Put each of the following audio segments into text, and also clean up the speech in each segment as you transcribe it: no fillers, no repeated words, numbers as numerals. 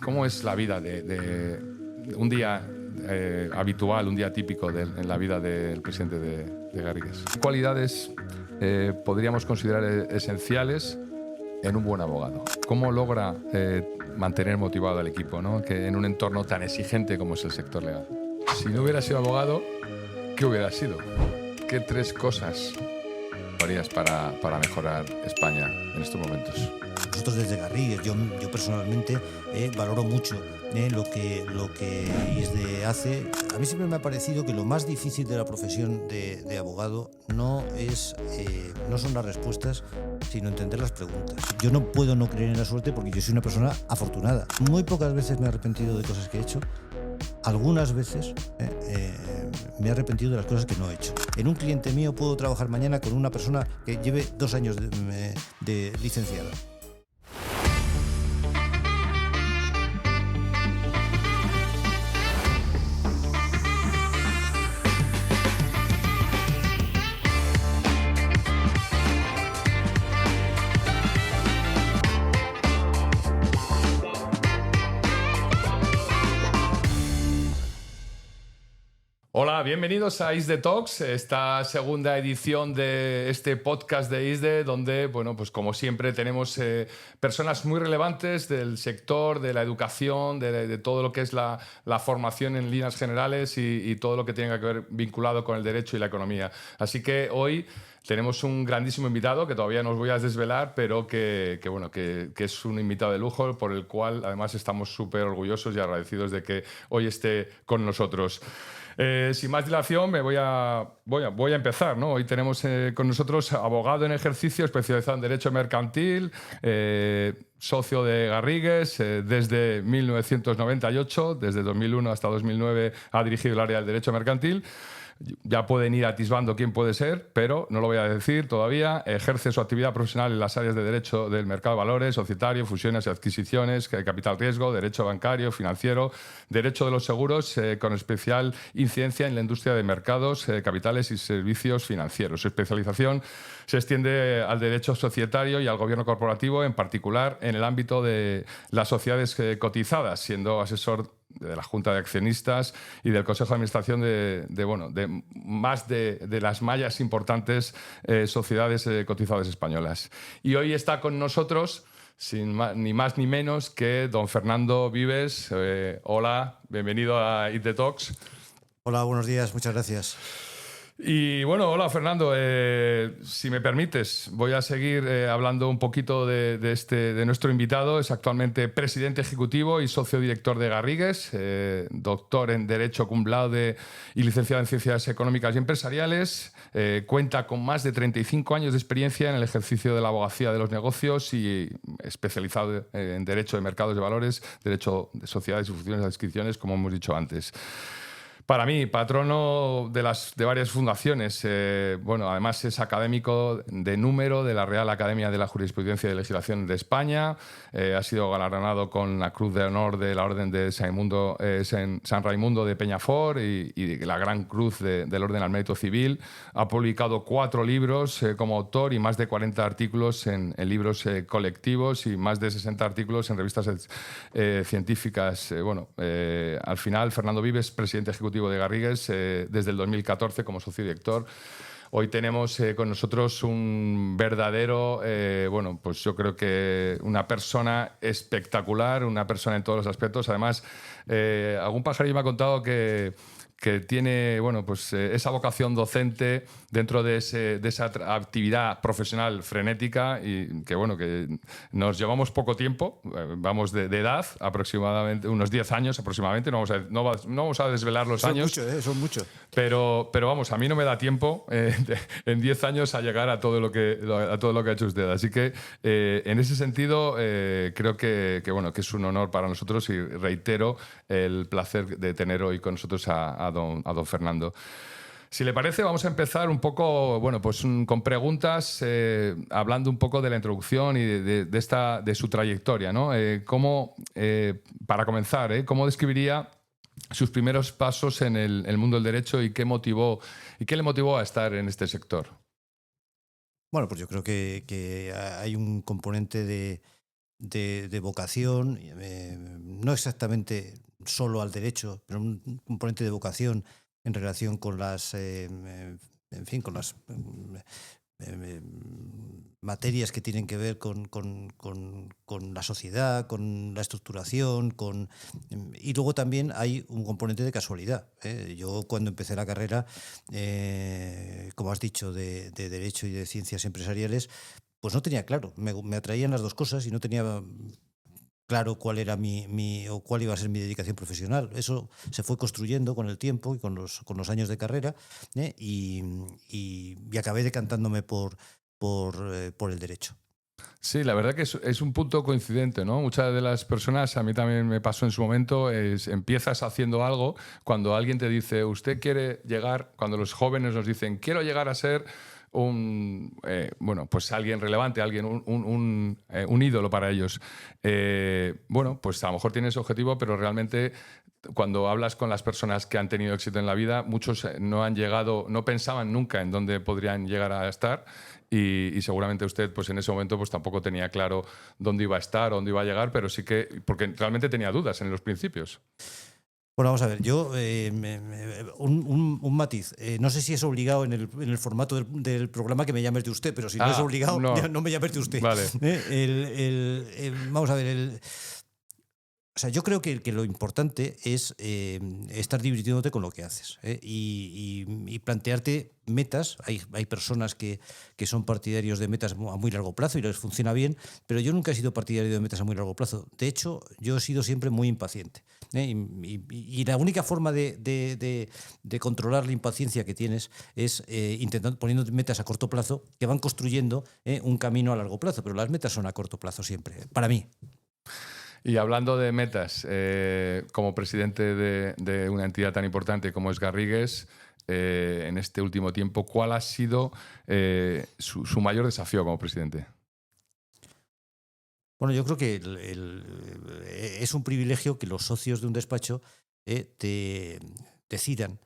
¿Cómo es la vida de un día habitual, un día típico en la vida del presidente de Garrigues? ¿Qué cualidades podríamos considerar esenciales en un buen abogado? ¿Cómo logra mantener motivado al equipo, ¿no? Que en un entorno tan exigente como es el sector legal? Si no hubiera sido abogado, ¿qué hubiera sido? ¿Qué tres cosas harías para mejorar España en estos momentos? Nosotros desde Garrigues, yo personalmente valoro mucho lo que ISDE hace. A mí siempre me ha parecido que lo más difícil de la profesión de abogado no son las respuestas, sino entender las preguntas. Yo no puedo no creer en la suerte porque yo soy una persona afortunada. Muy pocas veces me he arrepentido de cosas que he hecho. Algunas veces me he arrepentido de las cosas que no he hecho. En un cliente mío puedo trabajar mañana con una persona que lleve 2 años de licenciada. Hola, bienvenidos a ISDE Talks, esta segunda edición de este podcast de ISDE, donde, bueno, pues como siempre tenemos personas muy relevantes del sector, de la educación, de todo lo que es la formación en líneas generales y todo lo que tenga que ver vinculado con el derecho y la economía. Así que hoy tenemos un grandísimo invitado que todavía no os voy a desvelar, pero que es un invitado de lujo, por el cual además estamos súper orgullosos y agradecidos de que hoy esté con nosotros. Sin más dilación, voy a empezar, ¿no? Hoy tenemos con nosotros abogado en ejercicio especializado en Derecho Mercantil, socio de Garrigues desde 1998, desde 2001 hasta 2009 ha dirigido el área del Derecho Mercantil. Ya pueden ir atisbando quién puede ser, pero no lo voy a decir todavía. Ejerce su actividad profesional en las áreas de Derecho del Mercado de Valores, Societario, Fusiones y Adquisiciones, Capital Riesgo, Derecho Bancario, Financiero, Derecho de los Seguros, con especial incidencia en la industria de mercados, capitales y servicios financieros. Su especialización se extiende al Derecho Societario y al Gobierno Corporativo, en particular en el ámbito de las sociedades cotizadas, siendo asesor de la Junta de Accionistas y del Consejo de Administración de más de las más importantes sociedades cotizadas españolas. Y hoy está con nosotros, ni más ni menos que don Fernando Vives. Hola, bienvenido a It The Talks. Hola, buenos días, muchas gracias. Y bueno, hola Fernando, si me permites, voy a seguir hablando un poquito de nuestro invitado. Es actualmente presidente ejecutivo y socio director de Garrigues, doctor en Derecho cum laude y licenciado en Ciencias Económicas y Empresariales. Cuenta con más de 35 años de experiencia en el ejercicio de la abogacía de los negocios y especializado en Derecho de Mercados de Valores, Derecho de Sociedades y Funciones de Adscripciones, como hemos dicho antes. Para mí, patrono de varias fundaciones. Además es académico de número de la Real Academia de la Jurisprudencia y Legislación de España. Ha sido galardonado con la Cruz de Honor de la Orden de San Raimundo de Peñafort y la Gran Cruz del Orden al Mérito Civil. Ha publicado 4 libros como autor y más de 40 artículos en libros colectivos y más de 60 artículos en revistas científicas. Al final, Fernando Vives, presidente ejecutivo de Garrigues desde el 2014 como socio director. Hoy tenemos con nosotros un verdadero, pues yo creo que una persona espectacular, una persona en todos los aspectos. Además, algún pajarillo me ha contado que tiene esa vocación docente dentro de esa actividad profesional frenética y que nos llevamos poco tiempo, vamos de edad, aproximadamente unos 10 años aproximadamente, no vamos a desvelar los años. Son mucho. Pero vamos, a mí no me da tiempo en 10 años a llegar a todo lo que ha hecho usted. Así que en ese sentido creo que es un honor para nosotros y reitero el placer de tener hoy con nosotros a don Fernando. Si le parece, vamos a empezar un poco con preguntas, hablando un poco de la introducción y de su trayectoria, ¿no? Para comenzar, ¿cómo describiría sus primeros pasos en el mundo del derecho y qué le motivó a estar en este sector? Bueno, pues yo creo que hay un componente de vocación, no exactamente solo al derecho, pero un componente de vocación en relación con las, en fin, con las materias que tienen que ver con la sociedad, con la estructuración, y luego también hay un componente de casualidad. Yo cuando empecé la carrera, como has dicho, de Derecho y de Ciencias Empresariales, pues no tenía claro, me atraían las dos cosas y no tenía claro cuál era o cuál iba a ser mi dedicación profesional. Eso se fue construyendo con el tiempo y con los años de carrera, y acabé decantándome por el derecho. Sí, la verdad que es un punto coincidente, ¿no? Muchas de las personas, a mí también me pasó en su momento, empiezas haciendo algo, cuando alguien te dice, usted quiere llegar, cuando los jóvenes nos dicen, quiero llegar a ser pues alguien relevante, alguien, un ídolo para ellos. Pues a lo mejor tienes objetivo, pero realmente cuando hablas con las personas que han tenido éxito en la vida, muchos no han llegado, no pensaban nunca en dónde podrían llegar a estar, y seguramente usted pues en ese momento pues tampoco tenía claro dónde iba a estar, dónde iba a llegar, pero sí que, porque realmente tenía dudas en los principios. Bueno, vamos a ver, yo, un matiz. No sé si es obligado en el formato del programa que me llames de usted, pero si no es obligado, no. ya no me llames de usted. Vale. Vamos a ver, o sea, yo creo que lo importante es estar divirtiéndote con lo que haces, y plantearte metas. Hay personas que son partidarios de metas a muy largo plazo y les funciona bien, pero yo nunca he sido partidario de metas a muy largo plazo. De hecho, yo he sido siempre muy impaciente. Y la única forma de controlar la impaciencia que tienes es poniendo metas a corto plazo que van construyendo un camino a largo plazo, pero las metas son a corto plazo siempre, para mí. Y hablando de metas, como presidente de una entidad tan importante como es Garrigues, en este último tiempo, ¿cuál ha sido su mayor desafío como presidente? Bueno, yo creo que es un privilegio que los socios de un despacho te decidan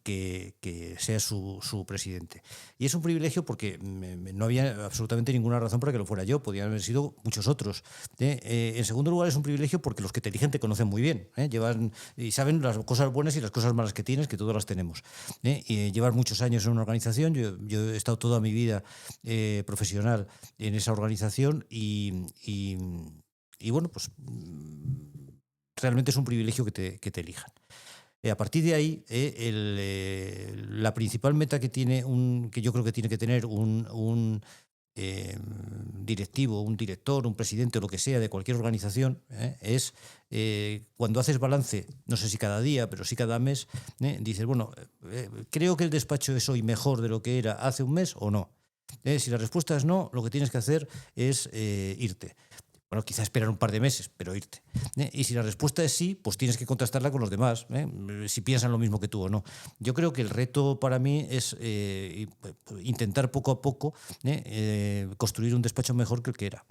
que sea su presidente. Y es un privilegio porque no había absolutamente ninguna razón para que lo fuera yo, podían haber sido muchos otros. En segundo lugar, es un privilegio porque los que te eligen te conocen muy bien, llevan y saben las cosas buenas y las cosas malas que tienes, que todas las tenemos. Y llevar muchos años en una organización, yo he estado toda mi vida profesional en esa organización y bueno, pues realmente es un privilegio que te elijan. A partir de ahí, la principal meta que yo creo que tiene que tener un directivo, un director, un presidente o lo que sea de cualquier organización, es cuando haces balance, no sé si cada día, pero sí cada mes, dices, bueno, creo que el despacho es hoy mejor de lo que era hace un mes o no. Si la respuesta es no, lo que tienes que hacer es irte. Bueno, quizá esperar un par de meses, pero irte. Y si la respuesta es sí, pues tienes que contrastarla con los demás, si piensan lo mismo que tú o no. Yo creo que el reto para mí es intentar poco a poco construir un despacho mejor que el que era.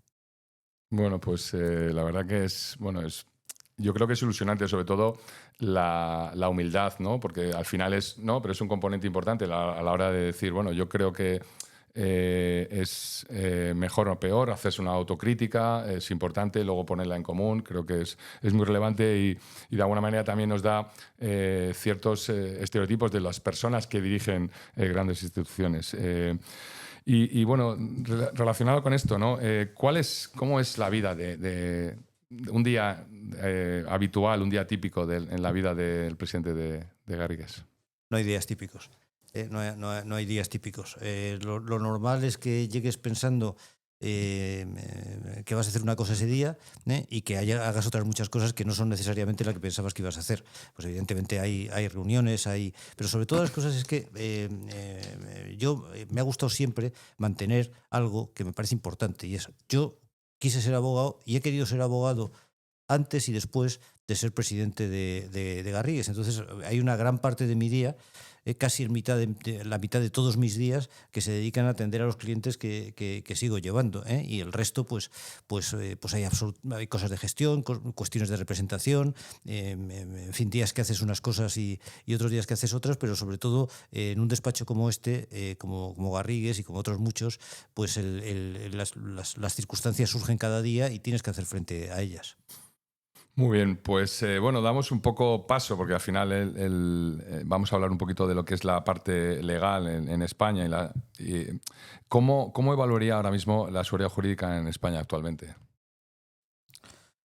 Bueno, pues la verdad que yo creo que es ilusionante, sobre todo la humildad, ¿no? Porque al final pero es un componente importante a la hora de decir, bueno, yo creo que es mejor o peor, hacerse una autocrítica, es importante, luego ponerla en común, creo que es muy relevante y de alguna manera también nos da ciertos estereotipos de las personas que dirigen grandes instituciones. Y bueno, relacionado con esto, ¿no? ¿Cómo es la vida de un día habitual, un día típico en la vida del presidente de Garrigues? No hay días típicos. No hay días típicos. Lo normal es que llegues pensando que vas a hacer una cosa ese día, y que hagas otras muchas cosas que no son necesariamente las que pensabas que ibas a hacer. Pues evidentemente hay reuniones, pero sobre todas las cosas es que me ha gustado siempre mantener algo que me parece importante, y es, yo quise ser abogado y he querido ser abogado antes y después de ser presidente de Garrigues. Entonces hay una gran parte de mi día casi la mitad de todos mis días que se dedican a atender a los clientes que sigo llevando, y el resto pues hay cosas de gestión, cuestiones de representación, en fin, días que haces unas cosas y otros días que haces otras, pero sobre todo en un despacho como este, como Garrigues y como otros muchos, pues las circunstancias surgen cada día y tienes que hacer frente a ellas. Muy bien, pues bueno, damos un poco paso, porque al final vamos a hablar un poquito de lo que es la parte legal en España. ¿Cómo evaluaría ahora mismo la seguridad jurídica en España actualmente?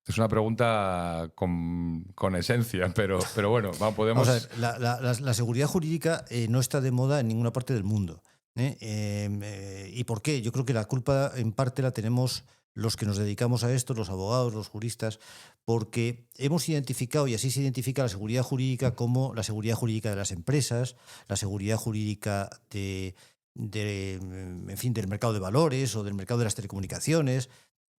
Es una pregunta con esencia, pero bueno, podemos... Vamos a ver, la seguridad jurídica no está de moda en ninguna parte del mundo. ¿Y por qué? Yo creo que la culpa en parte la tenemos los que nos dedicamos a esto, los abogados, los juristas, porque hemos identificado, y así se identifica la seguridad jurídica como la seguridad jurídica de las empresas, la seguridad jurídica en fin, del mercado de valores o del mercado de las telecomunicaciones.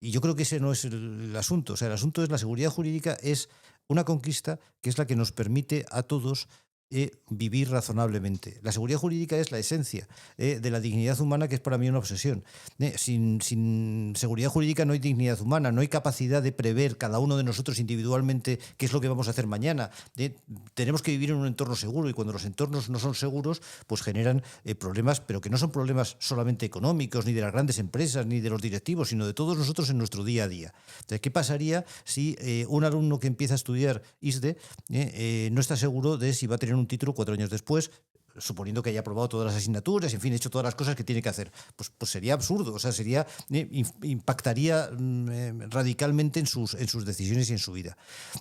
Y yo creo que ese no es el asunto. O sea, el asunto es la seguridad jurídica es una conquista que es la que nos permite a todos vivir razonablemente. La seguridad jurídica es la esencia de la dignidad humana, que es para mí una obsesión. Sin seguridad jurídica no hay dignidad humana, no hay capacidad de prever cada uno de nosotros individualmente qué es lo que vamos a hacer mañana. Tenemos que vivir en un entorno seguro, y cuando los entornos no son seguros, pues generan problemas, pero que no son problemas solamente económicos, ni de las grandes empresas, ni de los directivos, sino de todos nosotros en nuestro día a día. Entonces, ¿qué pasaría si un alumno que empieza a estudiar ISDE no está seguro de si va a tener un título 4 años después, suponiendo que haya aprobado todas las asignaturas, en fin, hecho todas las cosas que tiene que hacer? Pues sería absurdo, o sea, impactaría radicalmente en sus decisiones y en su vida.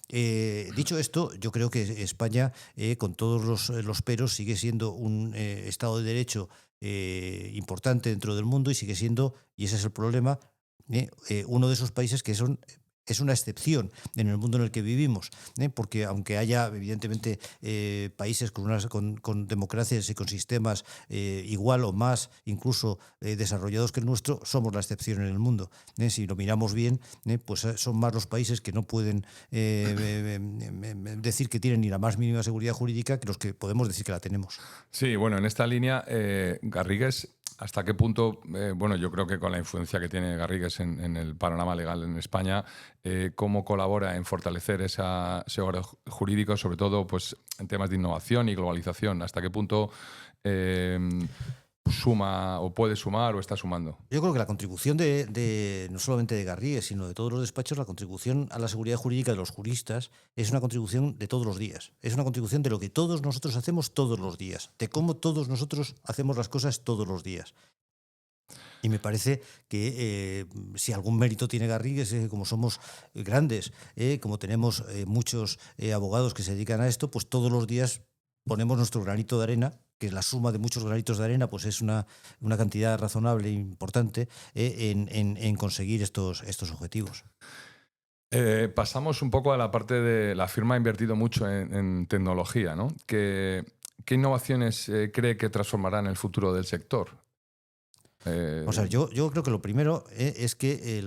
Dicho esto, yo creo que España, con todos los peros, sigue siendo un Estado de Derecho importante dentro del mundo, y sigue siendo, y ese es el problema, uno de esos países que es una excepción en el mundo en el que vivimos, porque aunque haya evidentemente países con democracias y con sistemas igual o más incluso desarrollados que el nuestro, somos la excepción en el mundo. Si lo miramos bien, pues son más los países que no pueden decir que tienen ni la más mínima seguridad jurídica que los que podemos decir que la tenemos. Sí, bueno, en esta línea, Garrigues, ¿hasta qué punto, bueno, yo creo que con la influencia que tiene Garrigues en el panorama legal en España, cómo colabora en fortalecer esa seguridad jurídica, sobre todo pues, en temas de innovación y globalización? ¿Hasta qué punto suma o puede sumar o está sumando? Yo creo que la contribución no solamente de Garrigues, sino de todos los despachos, la contribución a la seguridad jurídica de los juristas es una contribución de todos los días. Es una contribución de lo que todos nosotros hacemos todos los días, de cómo todos nosotros hacemos las cosas todos los días. Y me parece que si algún mérito tiene Garrigues, como somos grandes, como tenemos muchos abogados que se dedican a esto, pues todos los días ponemos nuestro granito de arena, que la suma de muchos granitos de arena pues es una cantidad razonable e importante en conseguir estos objetivos. Pasamos un poco a la parte de la firma ha invertido mucho en tecnología, ¿no? ¿Qué innovaciones cree que transformarán el futuro del sector? O sea, yo creo que lo primero es que,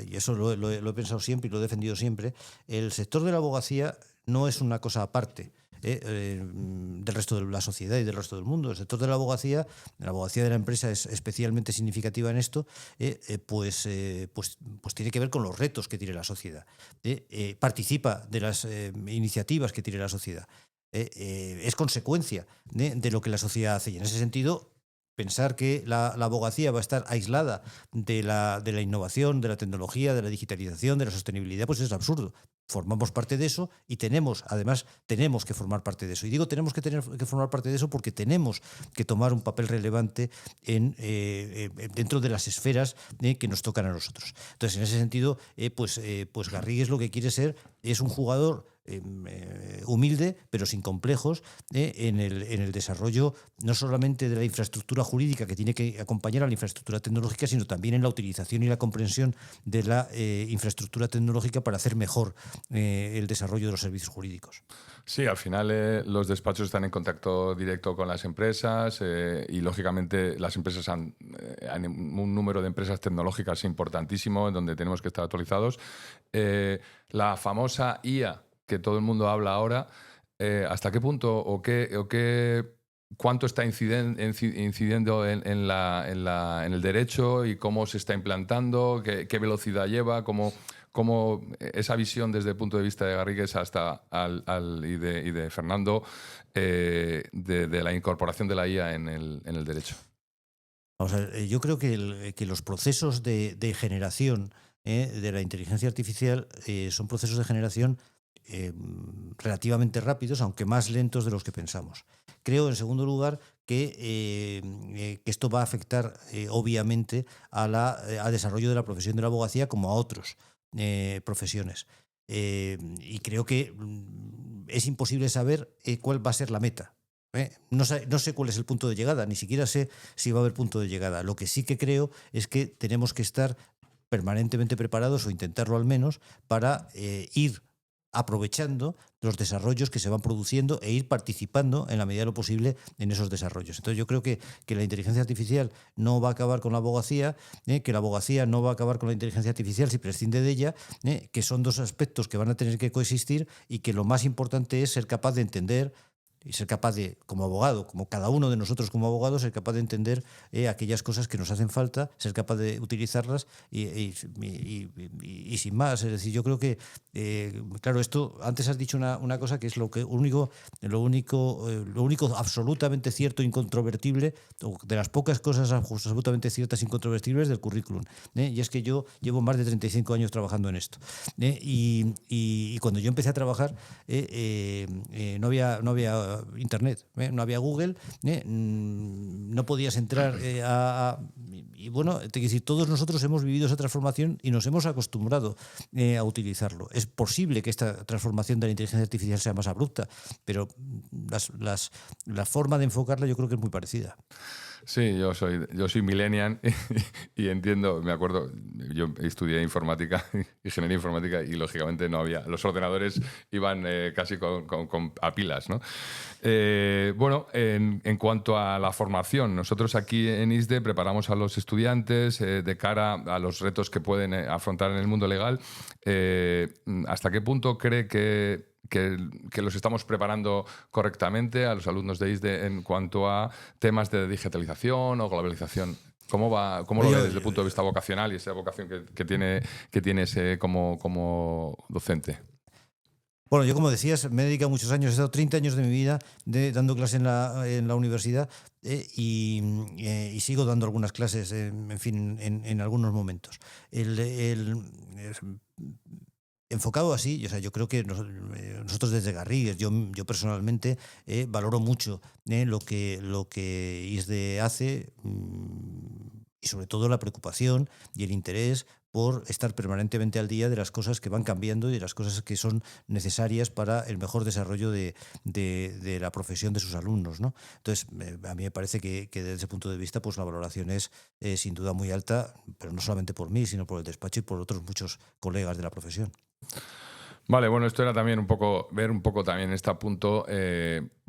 y eso lo he pensado siempre y lo he defendido siempre, el sector de la abogacía no es una cosa aparte del resto de la sociedad y del resto del mundo. El sector de la abogacía de la empresa es especialmente significativa en esto, pues tiene que ver con los retos que tiene la sociedad. Participa de las iniciativas que tiene la sociedad. Es consecuencia de lo que la sociedad hace, y en ese sentido pensar que la abogacía va a estar aislada de la innovación, de la tecnología, de la digitalización, de la sostenibilidad, pues es absurdo. Formamos parte de eso y además tenemos que formar parte de eso. Y digo tenemos que formar parte de eso porque tenemos que tomar un papel relevante dentro de las esferas que nos tocan a nosotros. Entonces, en ese sentido, pues Garrigues lo que quiere ser es un jugador humilde, pero sin complejos, en el desarrollo no solamente de la infraestructura jurídica que tiene que acompañar a la infraestructura tecnológica, sino también en la utilización y la comprensión de la infraestructura tecnológica para hacer mejor el desarrollo de los servicios jurídicos. Sí, al final los despachos están en contacto directo con las empresas y, lógicamente, las empresas hay un número de empresas tecnológicas importantísimo en donde tenemos que estar actualizados. La famosa IA, que todo el mundo habla ahora, ¿hasta qué punto cuánto está incidiendo en el derecho y cómo se está implantando, qué velocidad lleva, cómo esa visión desde el punto de vista de Garrigues y de Fernando de la incorporación de la IA en el derecho? Vamos a ver, yo creo que los procesos de generación de la inteligencia artificial son procesos de generación relativamente rápidos, aunque más lentos de los que pensamos. Creo, en segundo lugar, que esto va a afectar obviamente al desarrollo de la profesión de la abogacía como a otras profesiones. Y creo que es imposible saber cuál va a ser la meta. No sé cuál es el punto de llegada, ni siquiera sé si va a haber punto de llegada. Lo que sí que creo es que tenemos que estar permanentemente preparados, o intentarlo al menos, para ir aprovechando los desarrollos que se van produciendo e ir participando en la medida de lo posible en esos desarrollos. Entonces yo creo que la inteligencia artificial no va a acabar con la abogacía, que la abogacía no va a acabar con la inteligencia artificial si prescinde de ella, que son dos aspectos que van a tener que coexistir y que lo más importante es ser capaz de entender y ser capaz de, como abogado, como cada uno de nosotros como abogados, ser capaz de entender aquellas cosas que nos hacen falta, ser capaz de utilizarlas y sin más. Es decir, yo creo que, claro, esto, antes has dicho una cosa que es lo único absolutamente cierto, incontrovertible, o de las pocas cosas absolutamente ciertas, incontrovertibles del currículum. Y es que yo llevo más de 35 años trabajando en esto. Y cuando yo empecé a trabajar, no había internet, no había Google, no podías entrar y bueno, te quiero decir, todos nosotros hemos vivido esa transformación y nos hemos acostumbrado a utilizarlo. Es posible que esta transformación de la inteligencia artificial sea más abrupta, pero la forma de enfocarla yo creo que es muy parecida. Sí, yo soy millennial y entiendo, me acuerdo, yo estudié informática, ingeniería informática, y lógicamente no había, los ordenadores iban casi a pilas, ¿no? Bueno, en cuanto a la formación, nosotros aquí en ISDE preparamos a los estudiantes de cara a los retos que pueden afrontar en el mundo legal. ¿Hasta qué punto cree que los estamos preparando correctamente a los alumnos de ISDE en cuanto a temas de digitalización o globalización? ¿Cómo lo ve desde el punto de vista vocacional y esa vocación que tienes como docente? Bueno, yo, como decías, me he dedicado muchos años, he estado 30 años de mi vida dando clases en la universidad y sigo dando algunas clases, en fin, en algunos momentos. Enfocado así, o sea, yo creo que nosotros desde Garrigues, yo personalmente valoro mucho lo que ISDE hace, y sobre todo la preocupación y el interés por estar permanentemente al día de las cosas que van cambiando y de las cosas que son necesarias para el mejor desarrollo de la profesión de sus alumnos, ¿no? Entonces, a mí me parece que desde ese punto de vista, pues la valoración es sin duda muy alta, pero no solamente por mí, sino por el despacho y por otros muchos colegas de la profesión. Vale, bueno, esto era también ver un poco también este punto,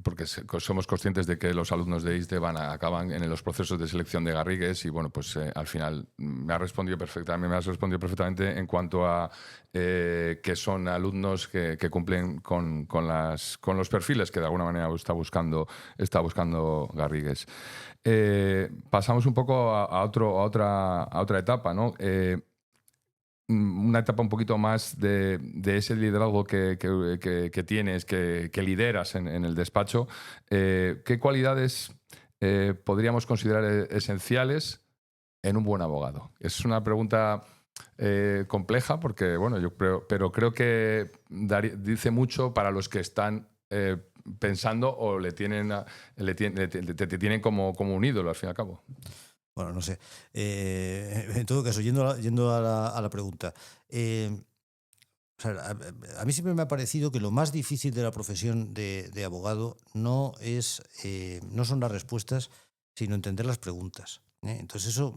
porque somos conscientes de que los alumnos de ISDE acaban en los procesos de selección de Garrigues y bueno, pues al final me has respondido perfectamente en cuanto a que son alumnos que cumplen con los perfiles que de alguna manera está buscando Garrigues. Pasamos un poco a otra etapa, ¿no? Una etapa un poquito más de ese liderazgo que tienes, que lideras en el despacho. ¿Qué cualidades podríamos considerar esenciales en un buen abogado? Es una pregunta compleja porque, bueno, pero creo que dice mucho para los que están pensando o te tienen como un ídolo, al fin y al cabo. Bueno, no sé. En todo caso, yendo a la pregunta. O sea, a mí siempre me ha parecido que lo más difícil de la profesión de abogado no son las respuestas, sino entender las preguntas. Entonces eso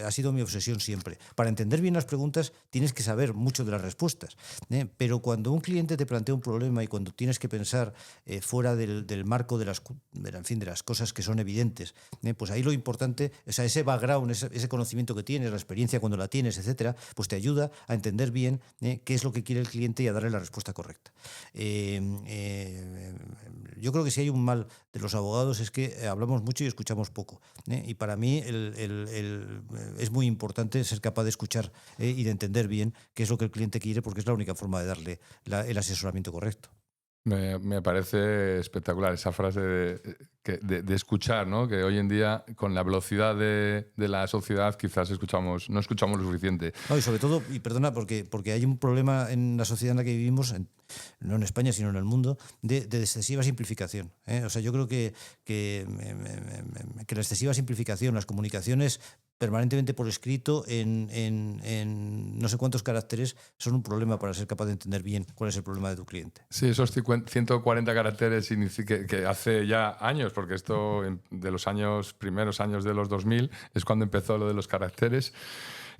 ha sido mi obsesión siempre. Para entender bien las preguntas tienes que saber mucho de las respuestas, pero cuando un cliente te plantea un problema y cuando tienes que pensar fuera del marco de las cosas que son evidentes, pues ahí lo importante, o sea, ese background, ese conocimiento que tienes, la experiencia cuando la tienes, etcétera, pues te ayuda a entender bien qué es lo que quiere el cliente y a darle la respuesta correcta. Yo creo que si hay un mal de los abogados es que hablamos mucho y escuchamos poco. Y para mí es muy importante ser capaz de escuchar y de entender bien qué es lo que el cliente quiere, porque es la única forma de darle el asesoramiento correcto. Me parece espectacular esa frase de escuchar, ¿no? Que hoy en día, con la velocidad de la sociedad, quizás no escuchamos lo suficiente. No, y sobre todo, y perdona, porque hay un problema en la sociedad en la que vivimos, no en España, sino en el mundo, de excesiva simplificación. O sea, yo creo que la excesiva simplificación, las comunicaciones permanentemente por escrito en no sé cuántos caracteres son un problema para ser capaz de entender bien cuál es el problema de tu cliente. Sí, esos 140 caracteres que hace ya años, porque esto de los primeros años de los 2000 es cuando empezó lo de los caracteres,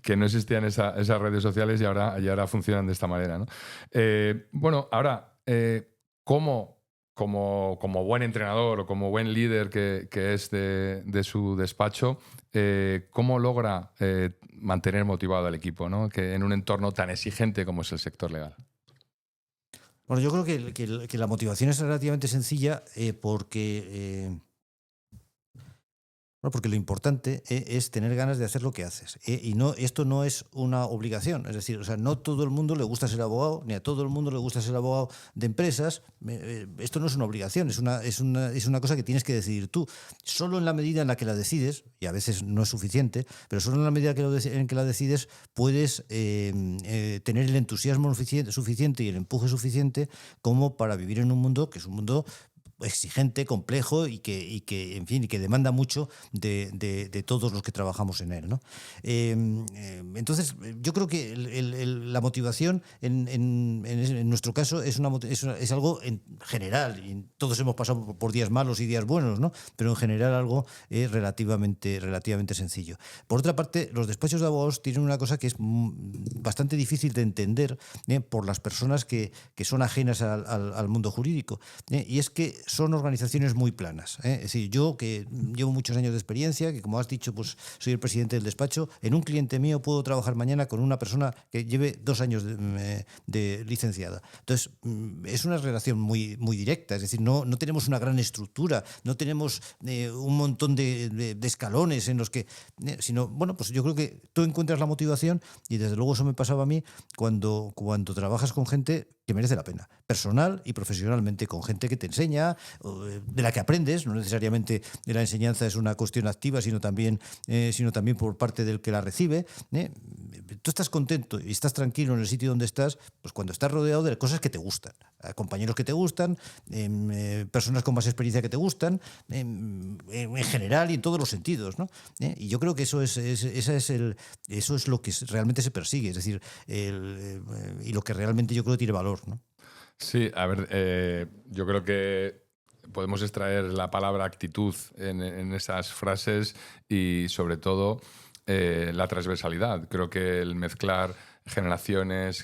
que no existían esas redes sociales y ahora funcionan de esta manera, ¿no? Bueno, ahora, como buen entrenador o como buen líder que es de su despacho, ¿cómo logra mantener motivado al equipo, ¿no? Que en un entorno tan exigente como es el sector legal? Bueno, yo creo que la motivación es relativamente sencilla porque lo importante es tener ganas de hacer lo que haces. Y esto no es una obligación. Es decir, o sea, no todo el mundo le gusta ser abogado, ni a todo el mundo le gusta ser abogado de empresas. Esto no es una obligación, es una cosa que tienes que decidir tú. Solo en la medida en la que la decides, y a veces no es suficiente, pero solo en la medida en que la decides puedes tener el entusiasmo suficiente y el empuje suficiente como para vivir en un mundo que es un mundo exigente, complejo y que demanda mucho de todos los que trabajamos en él, ¿no? Entonces, yo creo que la motivación en nuestro caso es algo en general, y todos hemos pasado por días malos y días buenos, ¿no? Pero en general algo relativamente sencillo. Por otra parte, los despachos de abogados tienen una cosa que es bastante difícil de entender por las personas que son ajenas al mundo jurídico, y es que son organizaciones muy planas. Es decir, yo que llevo muchos años de experiencia, que como has dicho, pues soy el presidente del despacho, en un cliente mío puedo trabajar mañana con una persona que lleve 2 años de licenciada. Entonces, es una relación muy, muy directa, es decir, no tenemos una gran estructura, no tenemos un montón de escalones en los que, sino, bueno, pues yo creo que tú encuentras la motivación y desde luego eso me pasaba a mí cuando trabajas con gente que merece la pena, personal y profesionalmente, con gente que te enseña, de la que aprendes. No necesariamente la enseñanza es una cuestión activa, sino también por parte del que la recibe. Tú estás contento y estás tranquilo en el sitio donde estás, pues cuando estás rodeado de cosas que te gustan, compañeros que te gustan, personas con más experiencia que te gustan, en general y en todos los sentidos, ¿no? Y yo creo que eso es lo que realmente se persigue, es decir, y lo que realmente yo creo que tiene valor, ¿no? Sí, a ver, yo creo que podemos extraer la palabra actitud en esas frases y sobre todo la transversalidad. Creo que el mezclar generaciones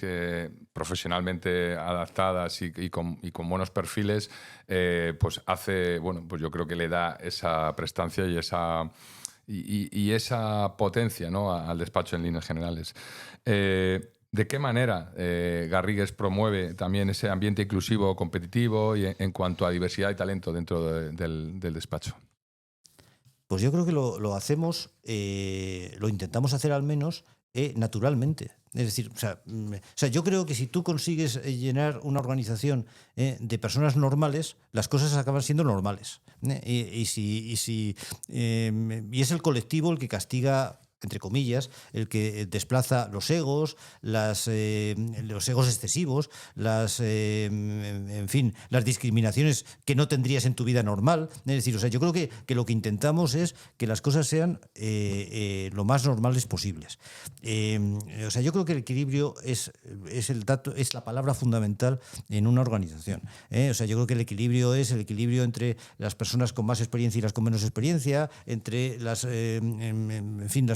profesionalmente adaptadas y con buenos perfiles, pues hace, bueno, pues yo creo que le da esa prestancia y esa potencia, ¿no?, al despacho en líneas generales. ¿De qué manera Garrigues promueve también ese ambiente inclusivo, competitivo y en cuanto a diversidad y talento dentro del despacho? Pues yo creo que lo hacemos, lo intentamos hacer al menos naturalmente. Es decir, o sea, yo creo que si tú consigues llenar una organización de personas normales, las cosas acaban siendo normales. Y es el colectivo el que castiga entre comillas, el que desplaza los egos excesivos, en fin, las discriminaciones que no tendrías en tu vida normal. Es decir, o sea, yo creo que lo que intentamos es que las cosas sean lo más normales posibles. O sea, yo creo que el equilibrio es la palabra fundamental en una organización. O sea, yo creo que el equilibrio es el equilibrio entre las personas con más experiencia y las con menos experiencia, entre las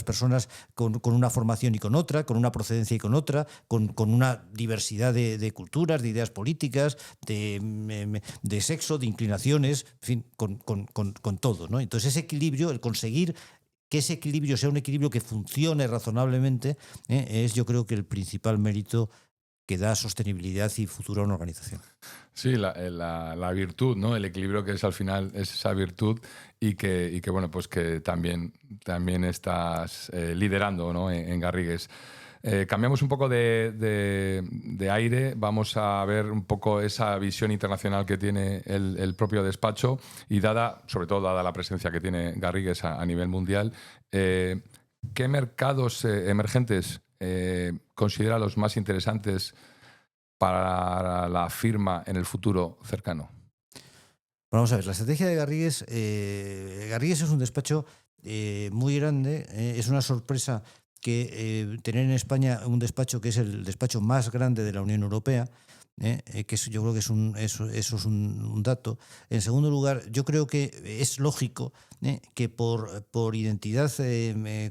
personas con una formación y con otra, con una procedencia y con otra, con una diversidad de culturas, de ideas políticas, de sexo, de inclinaciones, en fin, con todo, ¿no? Entonces ese equilibrio, el conseguir que ese equilibrio sea un equilibrio que funcione razonablemente, es yo creo que el principal mérito que da sostenibilidad y futuro a una organización. Sí, la virtud, ¿no? El equilibrio que es al final es esa virtud y que bueno, pues que también estás liderando, ¿no? en Garrigues. Cambiamos un poco de aire, vamos a ver un poco esa visión internacional que tiene el propio despacho y sobre todo dada la presencia que tiene Garrigues a nivel mundial, ¿qué mercados emergentes considera los más interesantes para la firma en el futuro cercano? Vamos a ver, la estrategia de Garrigues. Garrigues es un despacho muy grande, es una sorpresa que tener en España un despacho que es el despacho más grande de la Unión Europea, que yo creo que eso es un dato. En segundo lugar, yo creo que es lógico que por identidad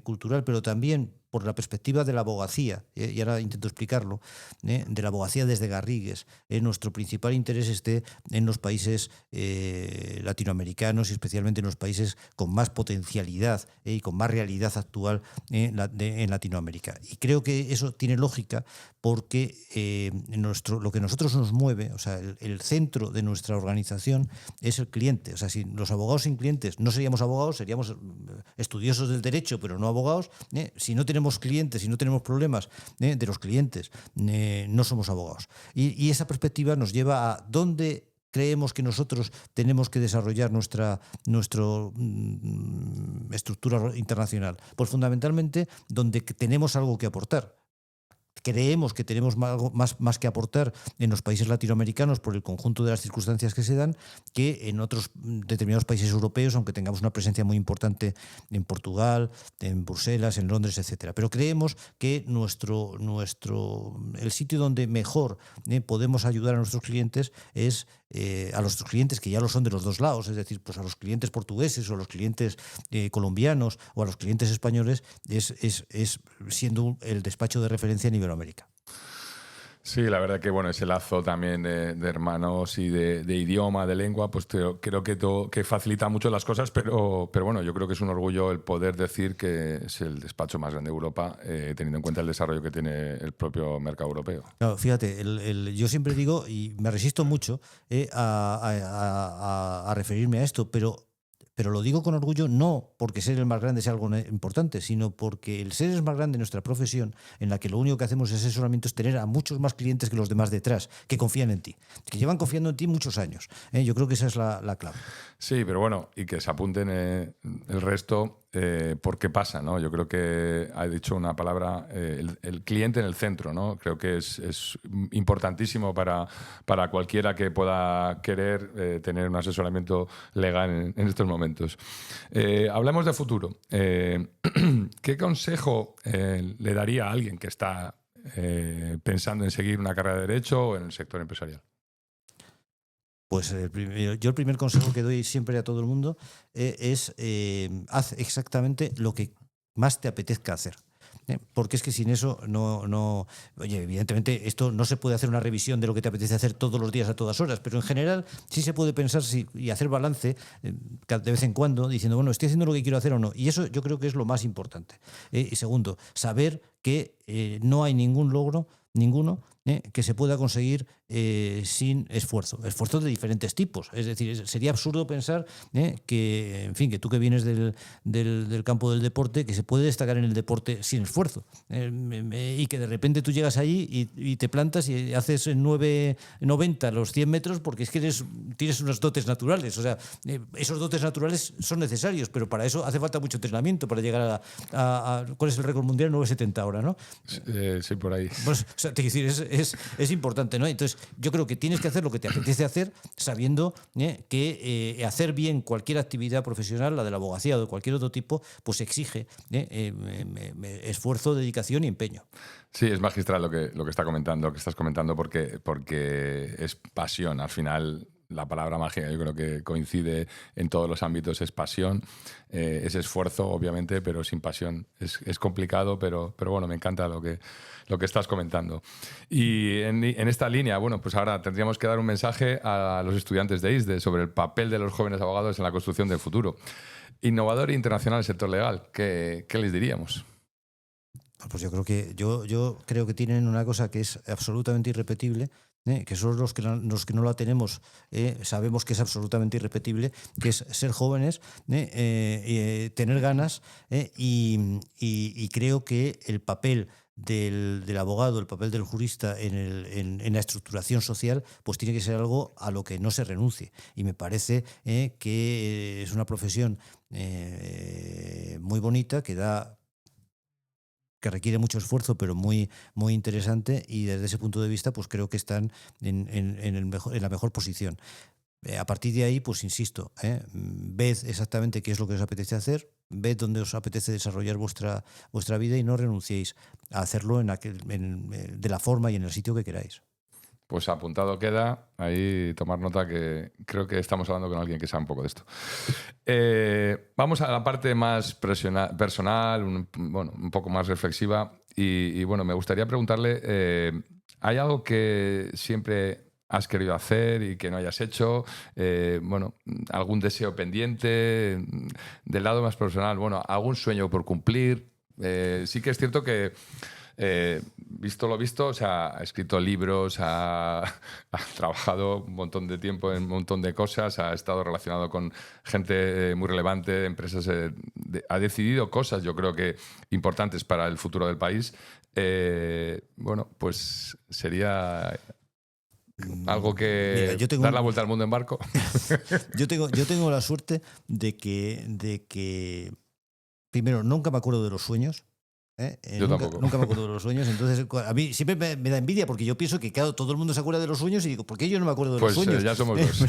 cultural, pero también por la perspectiva de la abogacía, y ahora intento explicarlo, de la abogacía desde Garrigues, nuestro principal interés esté en los países latinoamericanos y especialmente en los países con más potencialidad y con más realidad actual en Latinoamérica. Y creo que eso tiene lógica porque lo que a nosotros nos mueve, o sea, el centro de nuestra organización es el cliente. O sea, si los abogados sin clientes no seríamos abogados, seríamos estudiosos del derecho, pero no abogados. Si no tenemos clientes, si no tenemos problemas de los clientes, no somos abogados. Y esa perspectiva nos lleva a dónde creemos que nosotros tenemos que desarrollar nuestra estructura internacional. Pues fundamentalmente donde tenemos algo que aportar. Creemos que tenemos más que aportar en los países latinoamericanos por el conjunto de las circunstancias que se dan que en otros determinados países europeos, aunque tengamos una presencia muy importante en Portugal, en Bruselas, en Londres, etcétera. Pero creemos que el sitio donde mejor podemos ayudar a nuestros clientes es a los clientes que ya lo son de los dos lados, es decir, pues a los clientes portugueses o a los clientes colombianos o a los clientes españoles, es siendo el despacho de referencia a nivel América. Sí, la verdad que bueno, ese lazo también de hermanos y de idioma, de lengua, pues creo que facilita mucho las cosas, pero bueno, yo creo que es un orgullo el poder decir que es el despacho más grande de Europa, teniendo en cuenta el desarrollo que tiene el propio mercado europeo. Claro, fíjate, yo siempre digo, y me resisto mucho a referirme a esto, pero lo digo con orgullo no porque ser el más grande sea algo importante, sino porque el ser el más grande en nuestra profesión, en la que lo único que hacemos es asesoramiento, es tener a muchos más clientes que los demás detrás, que confían en ti, que llevan confiando en ti muchos años. Yo creo que esa es la clave. Sí, pero bueno, y que se apunten el resto porque pasa, ¿no? Yo creo que ha dicho una palabra, el cliente en el centro, ¿no? Creo que es importantísimo para cualquiera que pueda querer tener un asesoramiento legal en estos momentos. Hablemos de futuro. ¿Qué consejo le daría a alguien que está pensando en seguir una carrera de Derecho o en el sector empresarial? Pues yo el primer consejo que doy siempre a todo el mundo es haz exactamente lo que más te apetezca hacer. Porque es que sin eso no. Oye, evidentemente esto no se puede hacer una revisión de lo que te apetece hacer todos los días a todas horas, pero en general sí se puede pensar y hacer balance de vez en cuando diciendo, bueno, ¿estoy haciendo lo que quiero hacer o no? Y eso yo creo que es lo más importante. Y segundo, saber que no hay ningún logro, ninguno, que se pueda conseguir sin esfuerzo de diferentes tipos. Es decir, sería absurdo pensar que, en fin, que tú que vienes del campo del deporte, que se puede destacar en el deporte sin esfuerzo, y que de repente tú llegas allí y te plantas y haces 9.90 los 100 metros porque es que tienes unas dotes naturales. O sea, esos dotes naturales son necesarios, pero para eso hace falta mucho entrenamiento para llegar a ¿cuál es el récord mundial? 9.70 ahora, ¿no? Sí, por ahí. Pues, o sea, te quiero decir, es importante, ¿no? Entonces, yo creo que tienes que hacer lo que te apetece hacer, sabiendo que hacer bien cualquier actividad profesional, la de la abogacía o de cualquier otro tipo, pues exige esfuerzo, dedicación y empeño. Sí, es magistral lo que estás comentando, porque es pasión. Al final, la palabra mágica yo creo que coincide en todos los ámbitos, es pasión, es esfuerzo, obviamente, pero sin pasión es complicado, pero bueno, me encanta lo que estás comentando. Y en esta línea, bueno, pues ahora tendríamos que dar un mensaje a los estudiantes de ISDE sobre el papel de los jóvenes abogados en la construcción del futuro. Innovador e internacional el sector legal, ¿qué les diríamos? Pues yo creo que tienen una cosa que es absolutamente irrepetible, que son los que no la tenemos, sabemos que es absolutamente irrepetible, que es ser jóvenes, tener ganas, y creo que el papel del abogado, el papel del jurista en la estructuración social, pues tiene que ser algo a lo que no se renuncie. Y me parece que es una profesión muy bonita, que requiere mucho esfuerzo, pero muy, muy interesante, y desde ese punto de vista pues creo que están en la mejor posición. A partir de ahí, pues insisto, ved exactamente qué es lo que os apetece hacer, ved dónde os apetece desarrollar vuestra vida y no renunciéis a hacerlo de la forma y en el sitio que queráis. Pues apuntado queda, ahí tomar nota, que creo que estamos hablando con alguien que sabe un poco de esto. Vamos a la parte más personal, un poco más reflexiva, y bueno, me gustaría preguntarle, ¿hay algo que siempre has querido hacer y que no hayas hecho? ¿Algún deseo pendiente? Del lado más personal, ¿algún sueño por cumplir? Sí que es cierto que visto lo visto, o sea, ha escrito libros, ha trabajado un montón de tiempo en un montón de cosas, ha estado relacionado con gente muy relevante, empresas, ha decidido cosas, yo creo que importantes para el futuro del país. Pues sería algo que dar la vuelta al mundo en barco. Yo tengo la suerte de que primero, nunca me acuerdo de los sueños. Yo tampoco. Nunca me acuerdo de los sueños. Entonces, a mí siempre me da envidia, porque yo pienso que, claro, todo el mundo se acuerda de los sueños, y digo, ¿por qué yo no me acuerdo de los sueños? Ya somos dos.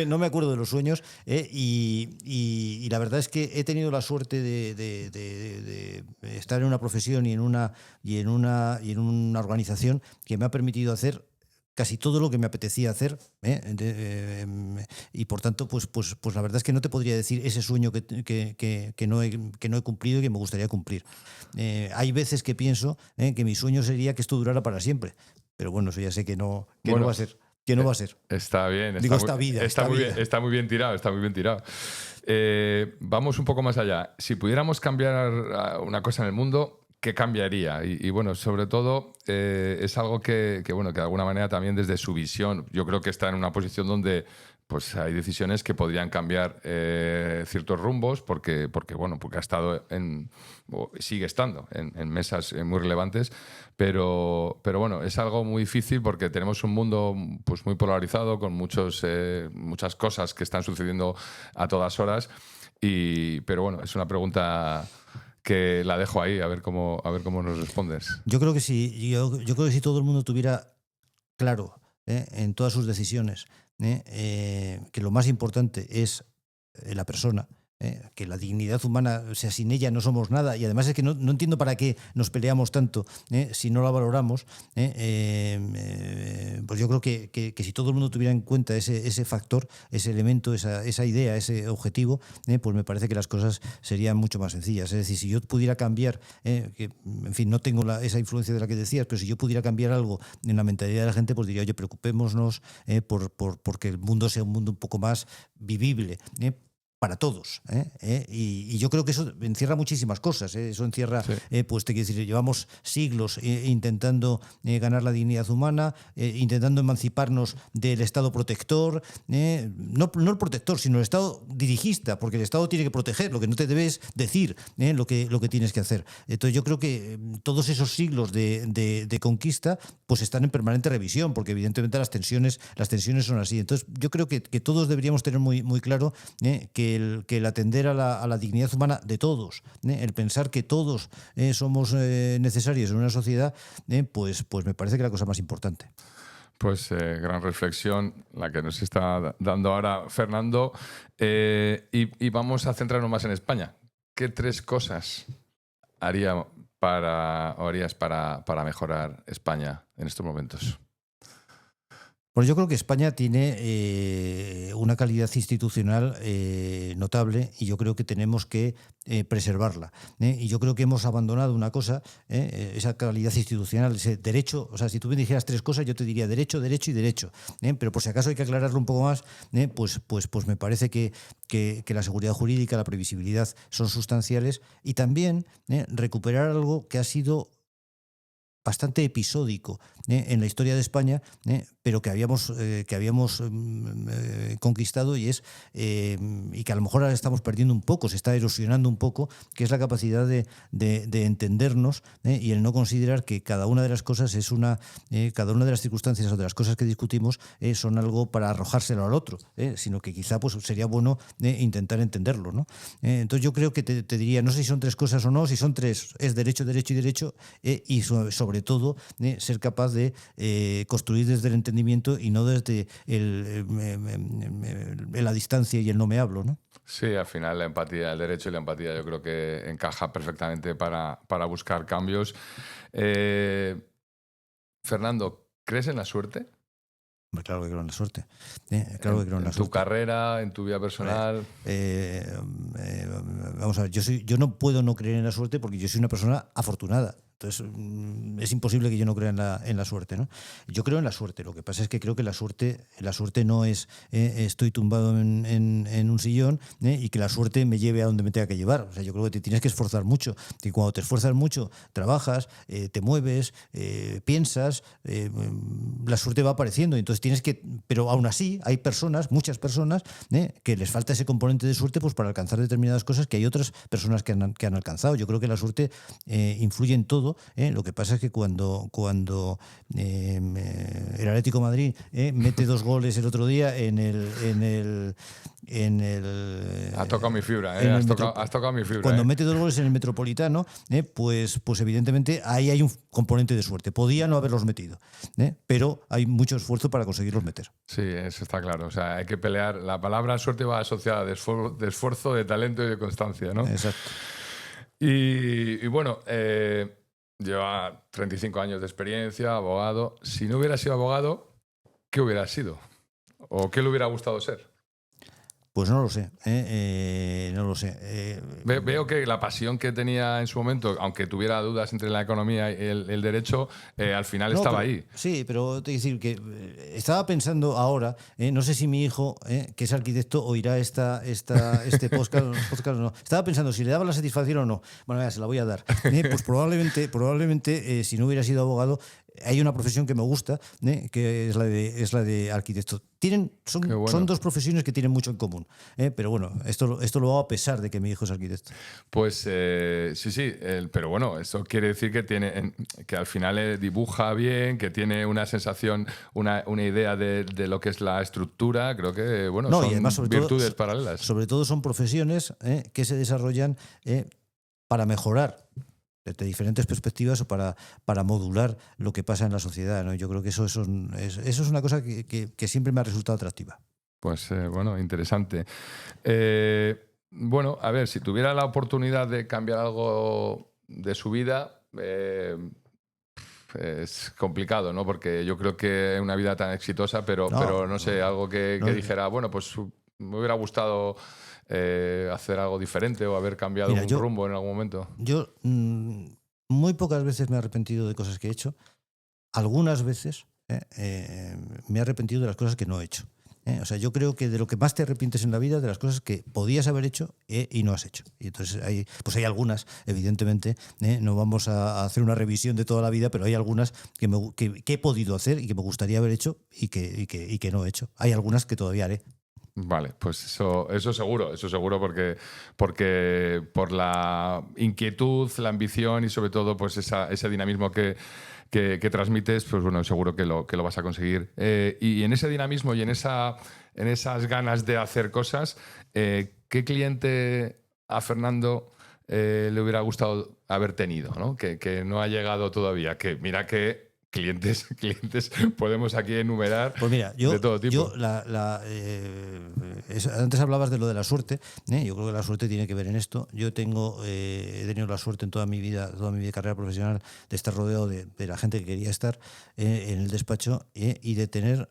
No me acuerdo de los sueños, y la verdad es que he tenido la suerte de estar en una profesión y en una organización que me ha permitido hacer casi todo lo que me apetecía hacer, y por tanto, pues la verdad es que no te podría decir ese sueño que no he cumplido y que me gustaría cumplir. Hay veces que pienso que mi sueño sería que esto durara para siempre, pero bueno, eso ya sé que no va a ser. Que no va a ser. Está bien. Está muy bien tirado. Vamos un poco más allá. Si pudiéramos cambiar una cosa en el mundo, ¿qué cambiaría? Y bueno, sobre todo, es algo que de alguna manera también desde su visión, yo creo que está en una posición donde pues hay decisiones que podrían cambiar ciertos rumbos, porque ha estado sigue estando en mesas muy relevantes, pero bueno, es algo muy difícil porque tenemos un mundo pues muy polarizado, con muchas cosas que están sucediendo a todas horas, pero bueno, es una pregunta que la dejo ahí, a ver cómo nos respondes. Yo creo que sí. Yo creo que si todo el mundo tuviera claro en todas sus decisiones que lo más importante es la persona, que la dignidad humana, o sea, sin ella no somos nada, y además es que no entiendo para qué nos peleamos tanto si no la valoramos, pues yo creo que si todo el mundo tuviera en cuenta ese factor, ese elemento, esa idea, ese objetivo, pues me parece que las cosas serían mucho más sencillas. Es decir, si yo pudiera cambiar, que en fin, no tengo esa influencia de la que decías, pero si yo pudiera cambiar algo en la mentalidad de la gente, pues diría, oye, preocupémonos porque el mundo sea un mundo un poco más vivible, para todos. Y yo creo que eso encierra muchísimas cosas. Eso encierra, sí. Pues te quiero decir, llevamos siglos intentando ganar la dignidad humana, intentando emanciparnos del Estado protector, no el protector, sino el Estado dirigista, porque el Estado tiene que proteger, lo que no te debes decir lo que tienes que hacer. Entonces yo creo que todos esos siglos de conquista pues están en permanente revisión, porque evidentemente las tensiones son así. Entonces yo creo que todos deberíamos tener muy claro que el atender a la dignidad humana de todos, el pensar que todos somos necesarios en una sociedad, pues me parece que es la cosa más importante. Pues gran reflexión la que nos está dando ahora Fernando. Y vamos a centrarnos más en España. ¿Qué 3 cosas harías para mejorar España en estos momentos? Bueno, yo creo que España tiene una calidad institucional notable y yo creo que tenemos que preservarla. Y yo creo que hemos abandonado una cosa, esa calidad institucional, ese derecho. O sea, si tú me dijeras 3 cosas, yo te diría derecho, derecho y derecho. Pero por si acaso hay que aclararlo un poco más, pues me parece que la seguridad jurídica, la previsibilidad son sustanciales y también recuperar algo que ha sido bastante episódico en la historia de España, pero que habíamos conquistado y que a lo mejor ahora estamos perdiendo un poco, se está erosionando un poco, que es la capacidad de entendernos y el no considerar que cada una de las cosas cada una de las circunstancias o de las cosas que discutimos son algo para arrojárselo al otro, sino que quizá pues sería bueno intentar entenderlo, ¿no? Entonces yo creo que te diría, no sé si son 3 cosas o no, si son 3, es derecho, derecho y derecho, y sobre todo ser capaz de construir desde el entendimiento y no desde la distancia y el no me hablo, ¿no? Sí, al final la empatía, el derecho y la empatía yo creo que encaja perfectamente para buscar cambios. Fernando, ¿crees en la suerte? Claro que creo en la suerte. Claro que creo en la ¿En tu suerte. carrera, en tu vida personal? Vamos a ver, yo no puedo no creer en la suerte porque yo soy una persona afortunada. Entonces, es imposible que yo no crea en la suerte, ¿no? Yo creo en la suerte. Lo que pasa es que creo que la suerte no es estoy tumbado en un sillón y que la suerte me lleve a donde me tenga que llevar. O sea, yo creo que te tienes que esforzar mucho. Y cuando te esfuerzas mucho, trabajas, te mueves, piensas, la suerte va apareciendo. Entonces pero aún así hay muchas personas, que les falta ese componente de suerte pues para alcanzar determinadas cosas que hay otras personas que han alcanzado. Yo creo que la suerte influye en todo. Lo que pasa es que cuando el Atlético de Madrid mete 2 goles el otro día en el Has tocado mi fibra, has tocado mi fibra. Cuando mete 2 goles en el Metropolitano, pues evidentemente ahí hay un componente de suerte. Podía no haberlos metido, pero hay mucho esfuerzo para conseguirlos meter. Sí, eso está claro. O sea, hay que pelear. La palabra suerte va asociada de esfuerzo, de talento y de constancia, ¿no? Exacto. Y bueno, lleva 35 años de experiencia, abogado. Si no hubiera sido abogado, ¿qué hubiera sido? ¿O qué le hubiera gustado ser? Pues no lo sé, no lo sé. Veo que la pasión que tenía en su momento, aunque tuviera dudas entre la economía y el derecho, al final estaba ahí. Sí, pero te quiero decir que estaba pensando ahora, no sé si mi hijo, que es arquitecto, oirá este podcast o no. Estaba pensando si le daba la satisfacción o no. Bueno, ya se la voy a dar. Pues probablemente si no hubiera sido abogado, hay una profesión que me gusta, que es la de arquitecto. Son 2 profesiones que tienen mucho en común. Pero bueno, esto lo hago a pesar de que mi hijo es arquitecto. Pues sí, pero bueno, eso quiere decir que al final dibuja bien, que tiene una sensación, una idea de lo que es la estructura. Creo que son y además, virtudes paralelas. Sobre todo son profesiones que se desarrollan para mejorar desde diferentes perspectivas o para modular lo que pasa en la sociedad, ¿no? Yo creo que eso es una cosa que siempre me ha resultado atractiva. Pues interesante. Bueno, a ver, si tuviera la oportunidad de cambiar algo de su vida, es complicado, ¿no? Porque yo creo que una vida tan exitosa, pero no sé, algo que dijera, bueno, pues me hubiera gustado hacer algo diferente o haber cambiado un rumbo en algún momento. Yo muy pocas veces me he arrepentido de cosas que he hecho. Algunas veces me he arrepentido de las cosas que no he hecho. O sea, yo creo que de lo que más te arrepientes en la vida, de las cosas que podías haber hecho y no has hecho. Y entonces hay algunas, evidentemente, no vamos a hacer una revisión de toda la vida, pero hay algunas que he podido hacer y que me gustaría haber hecho y que no he hecho. Hay algunas que todavía haré. Vale, pues eso seguro porque por la inquietud, la ambición y sobre todo pues ese dinamismo que transmites, pues bueno, seguro que lo vas a conseguir. Y en ese dinamismo y en esas ganas de hacer cosas, ¿qué cliente a Fernando le hubiera gustado haber tenido, ¿no? Que no ha llegado todavía? Que mira que clientes podemos aquí enumerar, pues mira, de todo tipo. Antes hablabas de lo de la suerte. Yo creo que la suerte tiene que ver en esto. Yo he tenido la suerte en toda mi vida, carrera profesional, de estar rodeado de la gente que quería estar en el despacho y de tener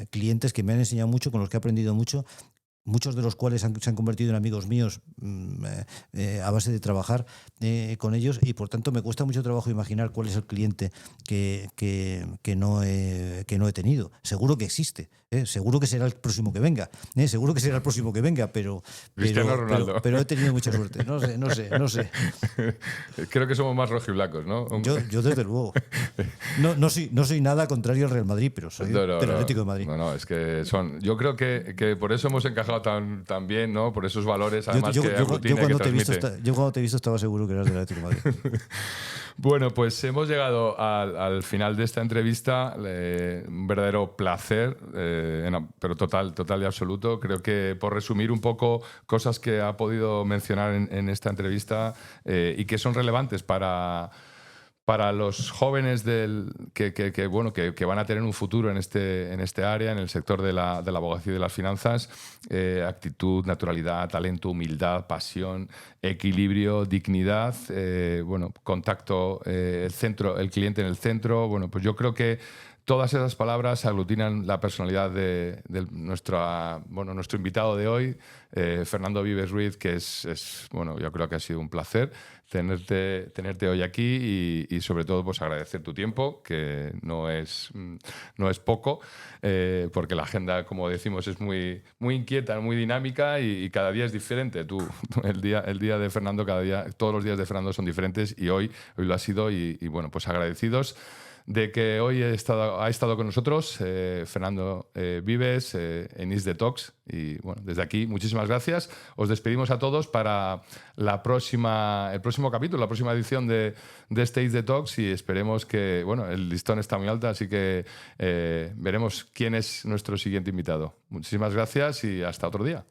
clientes que me han enseñado mucho, con los que he aprendido mucho, muchos de los cuales se han convertido en amigos míos a base de trabajar con ellos, y por tanto me cuesta mucho trabajo imaginar cuál es el cliente que no he tenido. Seguro que existe, seguro que será el próximo que venga, pero he tenido mucha suerte. No sé. Creo que somos más rojiblancos, ¿no? Yo desde luego. No soy nada contrario al Real Madrid, pero soy del Atlético de Madrid. No, es que yo creo que por eso hemos encajado tan bien, ¿no? Por esos valores, además, que aglutina y que transmite. Yo cuando te he visto estaba seguro que eras del Atlético de Madrid. Bueno, pues hemos llegado al final de esta entrevista. Un verdadero placer, pero total y absoluto. Creo que por resumir un poco cosas que ha podido mencionar en esta entrevista y que son relevantes para los jóvenes que van a tener un futuro en este área, en el sector de la abogacía y de las finanzas: actitud, naturalidad, talento, humildad, pasión, equilibrio, dignidad, contacto, el cliente en el centro. Bueno, pues yo creo que todas esas palabras aglutinan la personalidad de nuestro invitado de hoy, Fernando Vives Ruiz, que yo creo que ha sido un placer tenerte hoy aquí y sobre todo pues agradecer tu tiempo, que no es poco, porque la agenda, como decimos, es muy, muy inquieta, muy dinámica y cada día es diferente. El día de Fernando, todos los días de Fernando son diferentes y hoy lo ha sido y bueno, pues agradecidos de que hoy ha estado con nosotros Fernando Vives en Is the Talks. Y bueno, desde aquí, muchísimas gracias. Os despedimos a todos para el próximo capítulo, la próxima edición de este Is the Talks, y esperemos que, el listón está muy alto, así que veremos quién es nuestro siguiente invitado. Muchísimas gracias y hasta otro día.